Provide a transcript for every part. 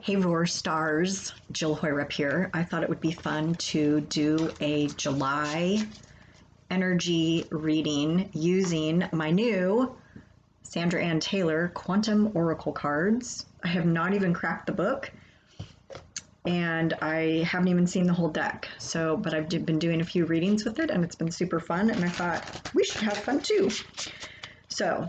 Hey Roar Stars, Jill Hoyrup here. I thought it would be fun to do a July energy reading using my new Sandra Ann Taylor Quantum Oracle cards. I have not even cracked the book and I haven't even seen the whole deck. But I've been doing a few readings with it and it's been super fun and I thought we should have fun too. So,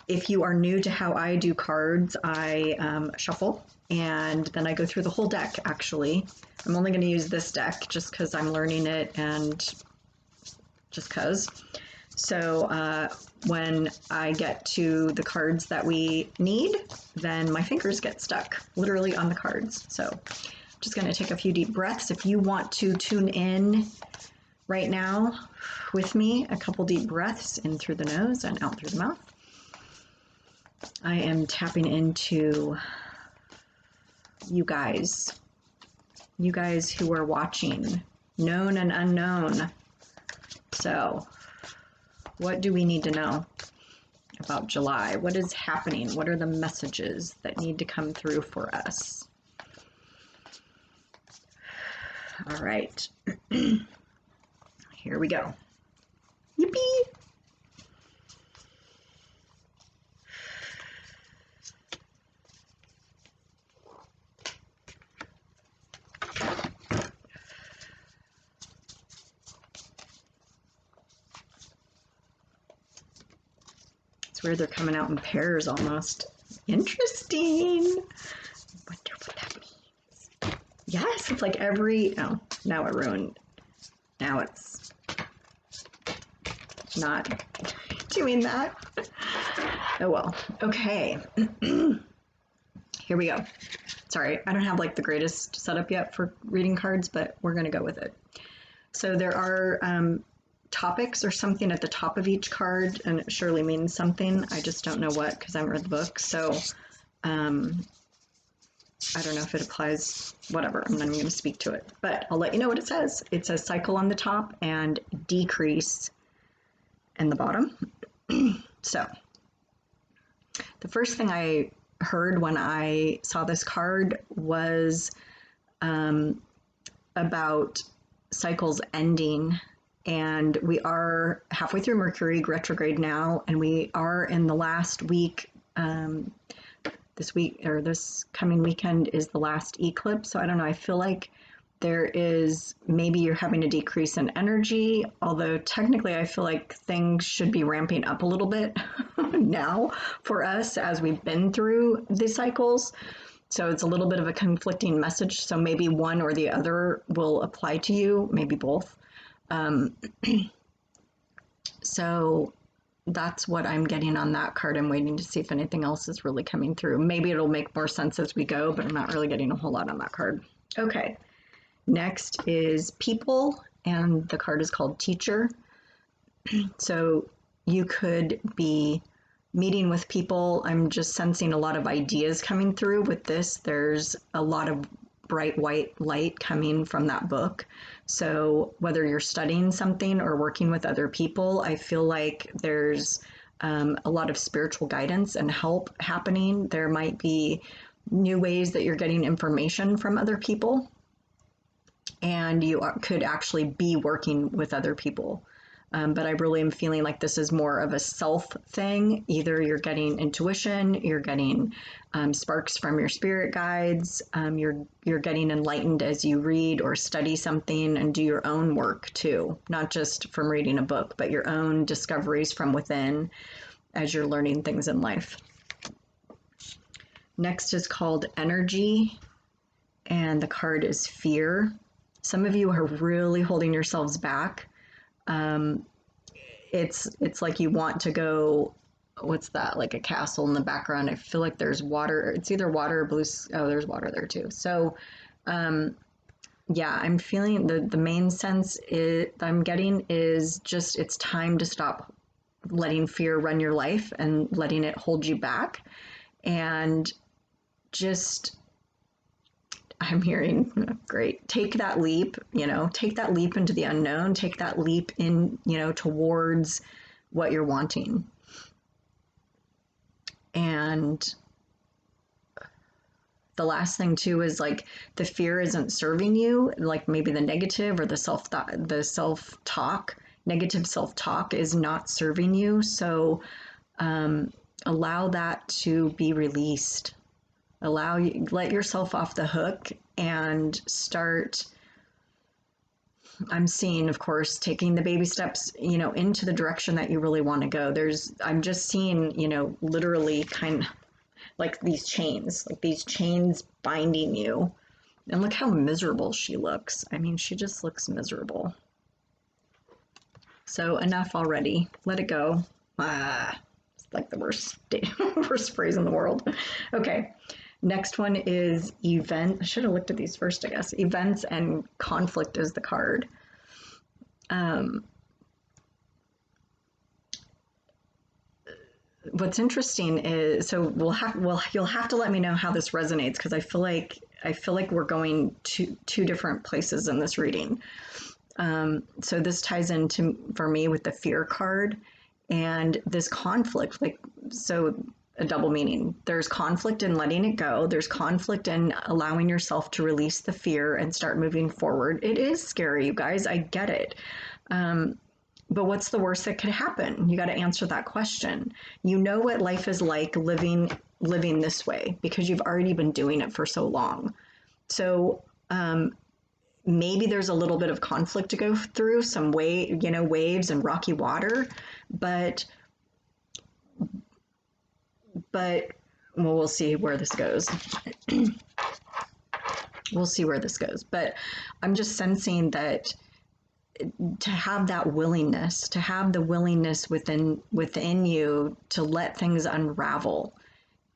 if you are new to how I do cards, I shuffle and then I go through the whole deck actually. I'm only going to use this deck just because I'm learning it and just because. So when I get to the cards that we need, then my fingers get stuck literally on the cards. So I'm just going to take a few deep breaths. If you want to tune in right now with me, a couple deep breaths in through the nose and out through the mouth. I am tapping into you guys who are watching, known and unknown. So, what do we need to know about July? What is happening? What are the messages that need to come through for us? All right, here we go. Yippee! Where they're coming out in pairs almost. Interesting. Wonder what that means. Yes, it's like every, oh, now it ruined. Now it's not doing that. Oh well, okay. Here we go. Sorry, I don't have like the greatest setup yet for reading cards, but we're gonna go with it. So there are topics or something at the top of each card, and it surely means something. I just don't know what because I haven't read the book. So I don't know if it applies, whatever. I'm not even going to speak to it, but I'll let you know what it says. It says cycle on the top and decrease in the bottom. So the first thing I heard when I saw this card was about cycles ending. And we are halfway through Mercury retrograde now, and we are in the last week. This week or this coming weekend is the last eclipse. So I don't know. I feel like there is maybe you're having a decrease in energy, although technically I feel like things should be ramping up a little bit now for us as we've been through the cycles. So it's a little bit of a conflicting message. So maybe one or the other will apply to you, maybe both. So that's what I'm getting on that card. I'm waiting to see if anything else is really coming through. Maybe it'll make more sense as we go, but I'm not really getting a whole lot on that card. Okay, next is people, and the card is called teacher. So you could be meeting with people. I'm just sensing a lot of ideas coming through with this. There's a lot of bright white light coming from that book. So whether you're studying something or working with other people, I feel like there's a lot of spiritual guidance and help happening. There might be new ways that you're getting information from other people, and you could actually be working with other people. But I really am feeling like this is more of a self thing. Either you're getting intuition, you're getting sparks from your spirit guides, you're getting enlightened as you read or study something and do your own work too, not just from reading a book, but your own discoveries from within as you're learning things in life. Next is called energy, and the card is fear. Some of you are really holding yourselves back. It's like you want to go, what's that, like a castle in the background. I feel like there's water. It's either water or blue. Oh, there's water there too. So yeah, I'm feeling the main sense I'm getting is just it's time to stop letting fear run your life and letting it hold you back, and just I'm hearing, great, take that leap, take that leap into the unknown, take that leap in, towards what you're wanting. And The last thing too is like the fear isn't serving you, like maybe the negative or the self-talk, negative self-talk is not serving you. So allow that to be released. Let yourself off the hook and start. I'm seeing, of course, taking the baby steps, into the direction that you really want to go. I'm just seeing, literally kind of like these chains binding you. And look how miserable she looks. I mean, she just looks miserable. So enough already. Let it go. It's like the worst phrase in the world. Okay. Next one is event. I should have looked at these first, I guess. Events and conflict is the card. What's interesting is, so you'll have to let me know how this resonates, because I feel like we're going to two different places in this reading. So this ties into, for me, with the fear card and this conflict, so a double meaning. There's conflict in letting it go. There's conflict in allowing yourself to release the fear and start moving forward. It is scary, you guys. I get it. But what's the worst that could happen? You got to answer that question. You know what life is like living this way because you've already been doing it for so long. So maybe there's a little bit of conflict to go through, some waves and rocky water, but we'll see where this goes. We'll see where this goes. But I'm just sensing that to have that willingness, to have the willingness within you to let things unravel,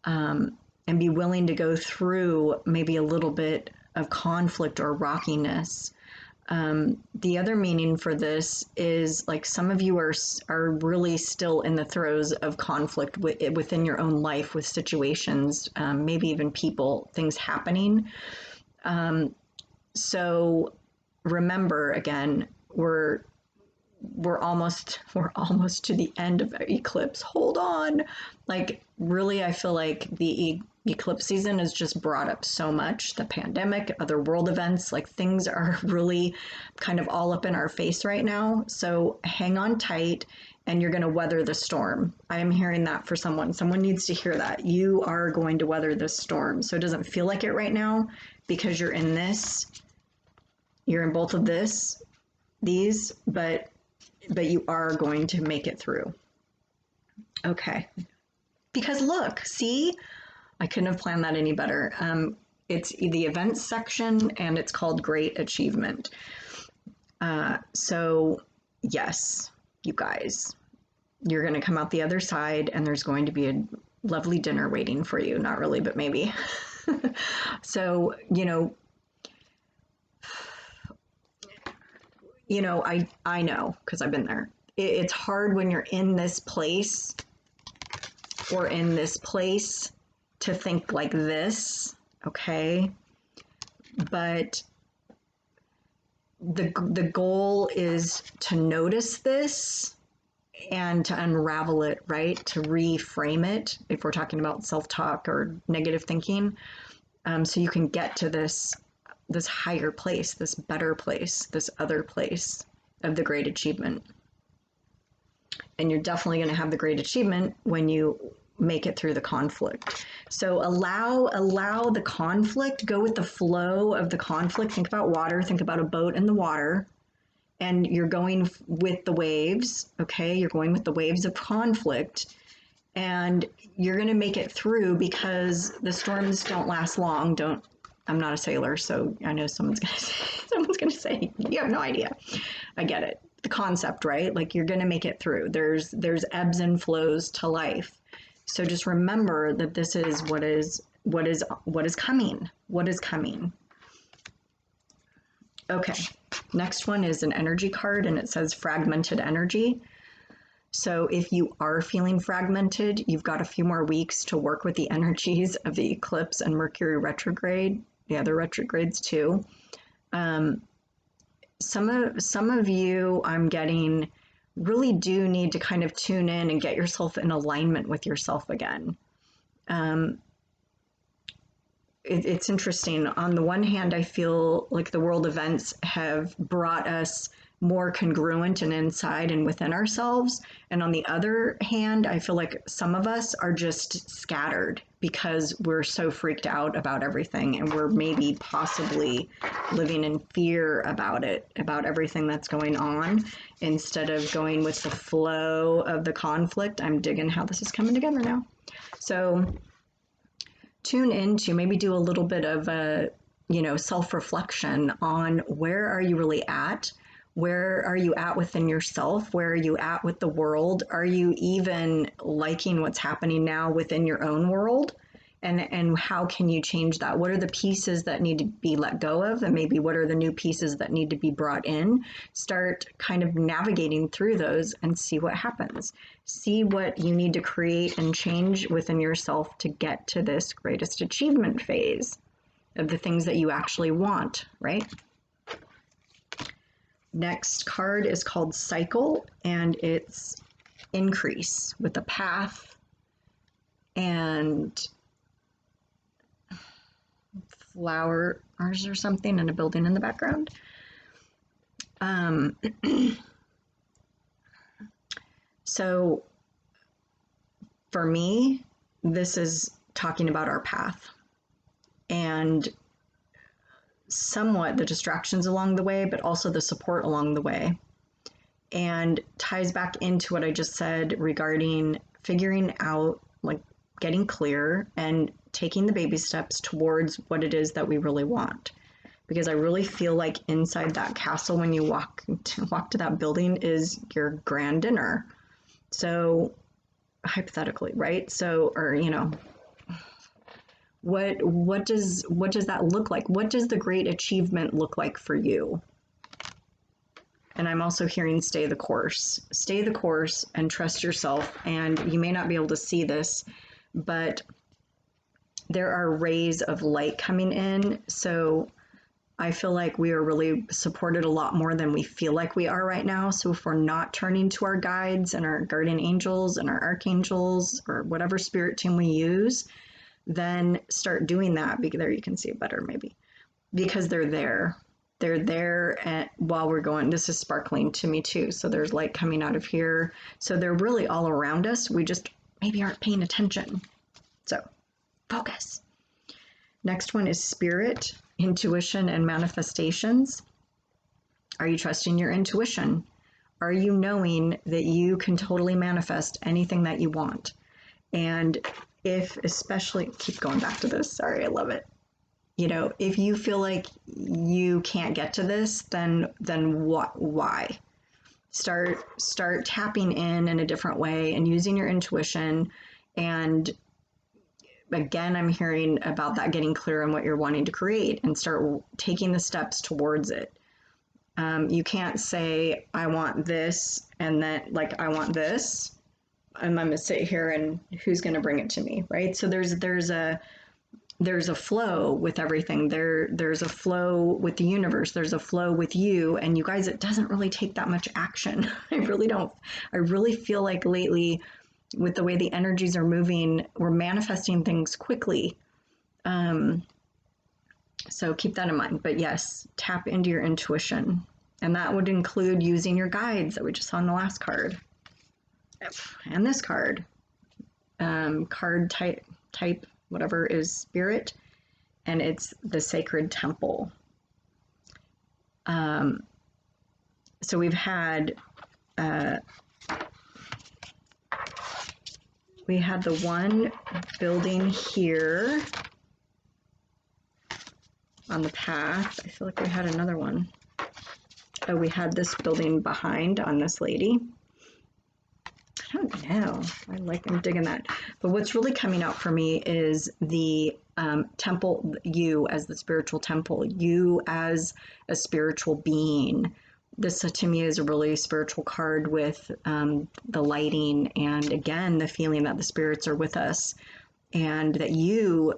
and be willing to go through maybe a little bit of conflict or rockiness. The other meaning for this is like some of you are really still in the throes of conflict within your own life with situations, maybe even people, things happening. So remember, again, we're almost to the end of the eclipse. Hold on. Like, really, I feel like the eclipse season has just brought up so much. The pandemic, other world events, like things are really kind of all up in our face right now. So hang on tight and you're going to weather the storm. I am hearing that for someone. Someone needs to hear that. You are going to weather this storm. So it doesn't feel like it right now because you're in both of these, but you are going to make it through. Okay. Because look, see, I couldn't have planned that any better. It's the events section and it's called Great Achievement. So yes, you guys, you're going to come out the other side and there's going to be a lovely dinner waiting for you. Not really, but maybe. So, I know, because I've been there. It's hard when you're in this place to think like this, okay? But the goal is to notice this and to unravel it, right? To reframe it, if we're talking about self-talk or negative thinking, so you can get to this higher place, this better place, this other place of the great achievement. And you're definitely going to have the great achievement when you make it through the conflict. So allow the conflict, go with the flow of the conflict. Think about water, think about a boat in the water, and you're going with the waves, okay? You're going with the waves of conflict, and you're going to make it through because the storms don't last long. I'm not a sailor, so I know someone's going to say, you have no idea. I get it. The concept, right? Like, you're going to make it through. There's ebbs and flows to life. So just remember that this is what is coming. What is coming? Okay. Next one is an energy card, and it says fragmented energy. So if you are feeling fragmented, you've got a few more weeks to work with the energies of the eclipse and Mercury retrograde. The other retrogrades too. Some of you, I'm getting, really do need to kind of tune in and get yourself in alignment with yourself again. it's interesting. On the one hand, I feel like the world events have brought us more congruent and inside and within ourselves. And on the other hand, I feel like some of us are just scattered because we're so freaked out about everything, and we're maybe possibly living in fear about it, about everything that's going on, instead of going with the flow of the conflict. I'm digging how this is coming together now. So tune into, maybe do a little bit of a, self-reflection on where are you really at? Where are you at within yourself? Where are you at with the world? Are you even liking what's happening now within your own world? And how can you change that? What are the pieces that need to be let go of? And maybe what are the new pieces that need to be brought in? Start kind of navigating through those and see what happens. See what you need to create and change within yourself to get to this greatest achievement phase of the things that you actually want, right? Next card is called Cycle, and it's increase with a path and flowers or something and a building in the background. So for me, this is talking about our path and somewhat the distractions along the way, but also the support along the way, and ties back into what I just said regarding figuring out, like getting clear and taking the baby steps towards what it is that we really want. Because I really feel like inside that castle, when you walk to that building, is your grand dinner. So hypothetically, right? So, or what does that look like? What does the great achievement look like for you? And I'm also hearing stay the course. Stay the course and trust yourself. And you may not be able to see this, but there are rays of light coming in. So I feel like we are really supported a lot more than we feel like we are right now. So if we're not turning to our guides and our guardian angels and our archangels or whatever spirit team we use, then start doing that. There you can see it better maybe, because they're there. They're there while we're going. This is sparkling to me too. So there's light coming out of here. So they're really all around us. We just maybe aren't paying attention. So focus. Next one is spirit, intuition, and manifestations. Are you trusting your intuition? Are you knowing that you can totally manifest anything that you want? And if, especially, keep going back to this, sorry, I love it. If you feel like you can't get to this, then what? Why? Start tapping in a different way and using your intuition. And again, I'm hearing about that, getting clear on what you're wanting to create and start taking the steps towards it. You can't say, I want this, and then I want this, and I'm gonna sit here and who's gonna bring it to me, right? So there's a flow with everything. There's a flow with the universe. There's a flow with you and you guys. It doesn't really take that much action. I really feel like lately, with the way the energies are moving, we're manifesting things quickly. So keep that in mind. But yes, tap into your intuition. And that would include using your guides that we just saw in the last card. And this card. Card type, whatever, is spirit. And it's the sacred temple. So we've had the one building here on the path. I feel like we had another one. Oh, we had this building behind on this lady. I don't know. I'm digging that. But what's really coming out for me is the temple, you as the spiritual temple, you as a spiritual being. This to me is a really spiritual card with the lighting and, again, the feeling that the spirits are with us and that you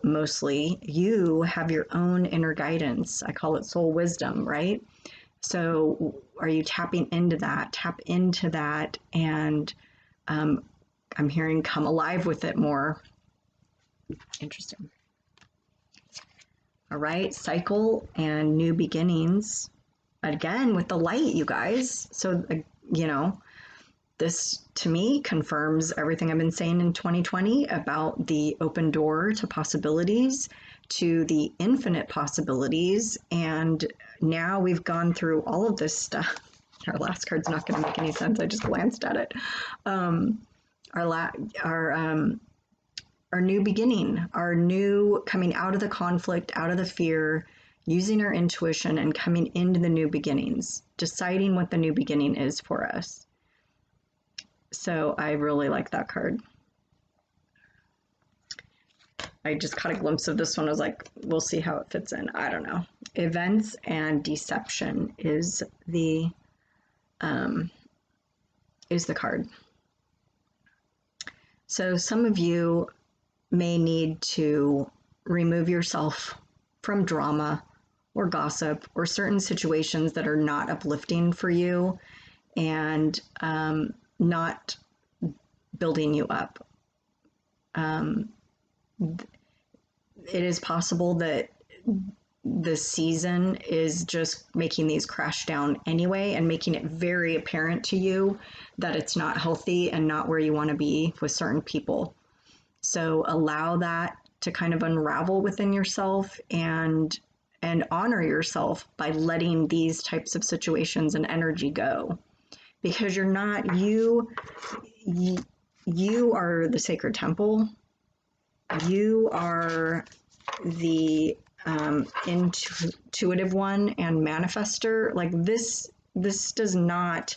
have your own inner guidance. I call it soul wisdom, right? So are you tapping into that? Tap into that, and I'm hearing come alive with it more. Interesting. All right, cycle and new beginnings. Again, with the light, you guys. So, you know, this to me confirms everything I've been saying in 2020 about the open door to possibilities, to the infinite possibilities. And now we've gone through all of this stuff. Our last card's not going to make any sense. I just glanced at it. Our new beginning, our new coming out of the conflict, out of the fear, using our intuition and coming into the new beginnings, deciding what the new beginning is for us. So I really like that card. I just caught a glimpse of this one. I was like, we'll see how it fits in. I don't know. Events and deception is the card. So some of you may need to remove yourself from drama or gossip or certain situations that are not uplifting for you and not building you up. It is possible that the season is just making these crash down anyway and making it very apparent to you that it's not healthy and not where you want to be with certain people. So allow that to kind of unravel within yourself and honor yourself by letting these types of situations and energy go. Because you're not, you are the sacred temple. You are the intuitive one and manifester. Like this does not,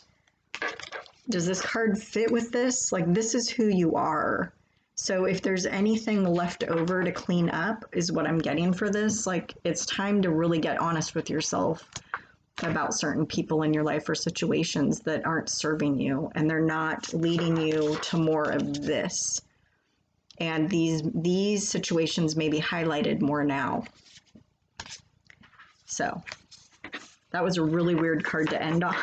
does this card fit with this? Like this is who you are. So if there's anything left over to clean up is what I'm getting for this. Like it's time to really get honest with yourself about certain people in your life or situations that aren't serving you and they're not leading you to more of this. And these situations may be highlighted more now. So that was a really weird card to end on.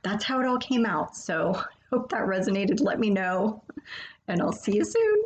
That's how it all came out. So hope that resonated. Let me know and I'll see you soon.